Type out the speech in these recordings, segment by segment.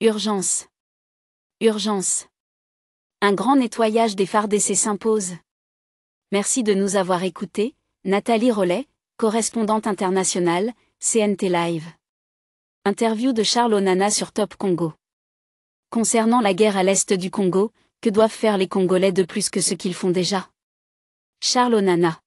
Urgence. Urgence. Un grand nettoyage des phares d'essai s'impose. Merci de nous avoir écoutés, Nathalie Rollet, correspondante internationale, CNT Live. Interview de Charles Onana sur Top Congo. Concernant la guerre à l'est du Congo, que doivent faire les Congolais de plus que ce qu'ils font déjà? Charles Onana.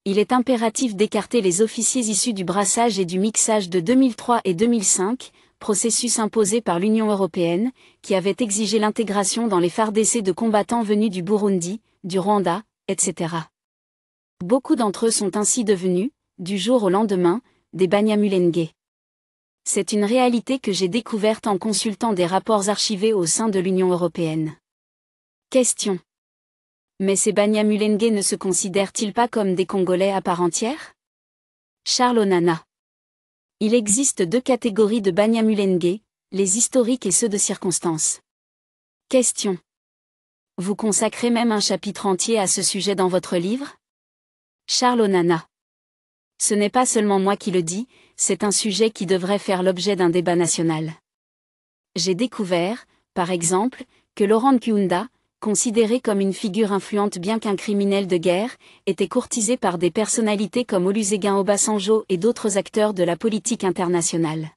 Il est impératif d'écarter les officiers issus du brassage et du mixage de 2003 et 2005, processus imposé par l'Union européenne, qui avait exigé l'intégration dans les phares d'essai de combattants venus du Burundi, du Rwanda, etc. Beaucoup d'entre eux sont ainsi devenus, du jour au lendemain, des Banyamulenge. C'est une réalité que j'ai découverte en consultant des rapports archivés au sein de l'Union européenne. Question. Mais ces Banyamulenge ne se considèrent-ils pas comme des Congolais à part entière? Charles Onana. Il existe deux catégories de Banyamulenge, les historiques et ceux de circonstance. Question. Vous consacrez même un chapitre entier à ce sujet dans votre livre? Charles Onana. Ce n'est pas seulement moi qui le dis, c'est un sujet qui devrait faire l'objet d'un débat national. J'ai découvert, par exemple, que Laurent Nkunda, considéré comme une figure influente bien qu'un criminel de guerre, était courtisé par des personnalités comme Olusegun Obasanjo et d'autres acteurs de la politique internationale.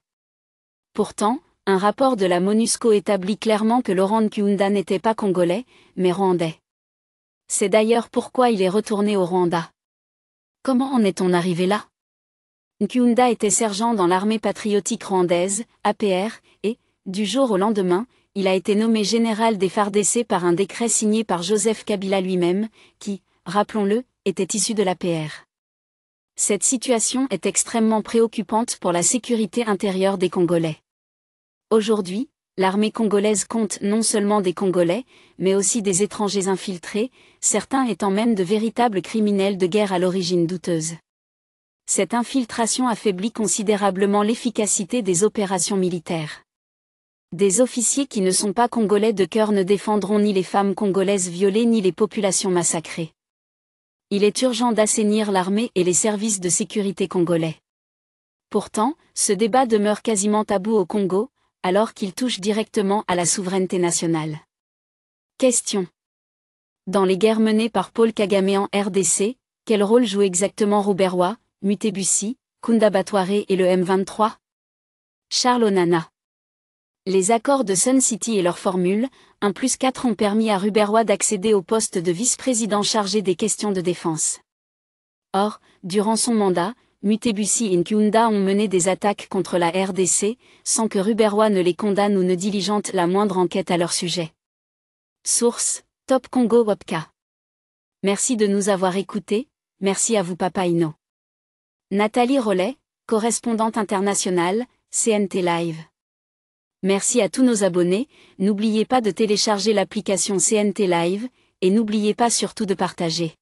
Pourtant, un rapport de la MONUSCO établit clairement que Laurent Nkunda n'était pas congolais, mais rwandais. C'est d'ailleurs pourquoi il est retourné au Rwanda. Comment en est-on arrivé là? Nkunda était sergent dans l'armée patriotique rwandaise, APR, et, du jour au lendemain, il a été nommé général des phares d'essai par un décret signé par Joseph Kabila lui-même, qui, rappelons-le, était issu de l'APR. Cette situation est extrêmement préoccupante pour la sécurité intérieure des Congolais. Aujourd'hui, l'armée congolaise compte non seulement des Congolais, mais aussi des étrangers infiltrés, certains étant même de véritables criminels de guerre à l'origine douteuse. Cette infiltration affaiblit considérablement l'efficacité des opérations militaires. Des officiers qui ne sont pas congolais de cœur ne défendront ni les femmes congolaises violées ni les populations massacrées. Il est urgent d'assainir l'armée et les services de sécurité congolais. Pourtant, ce débat demeure quasiment tabou au Congo, alors qu'il touche directement à la souveraineté nationale. Question. Dans les guerres menées par Paul Kagame en RDC, quel rôle jouent exactement Ruberwa, Mutebussi, Kundabatware et le M23? Charles Onana. Les accords de Sun City et leur formule, 1+4 ont permis à Ruberwa d'accéder au poste de vice-président chargé des questions de défense. Or, durant son mandat, Mutebussi et Nkunda ont mené des attaques contre la RDC, sans que Ruberwa ne les condamne ou ne diligente la moindre enquête à leur sujet. Source, Top Congo Wapka. Merci de nous avoir écoutés, merci à vous Papa Ino. Nathalie Rollet, correspondante internationale, CNT Live. Merci à tous nos abonnés, n'oubliez pas de télécharger l'application CNT Live, et n'oubliez pas surtout de partager.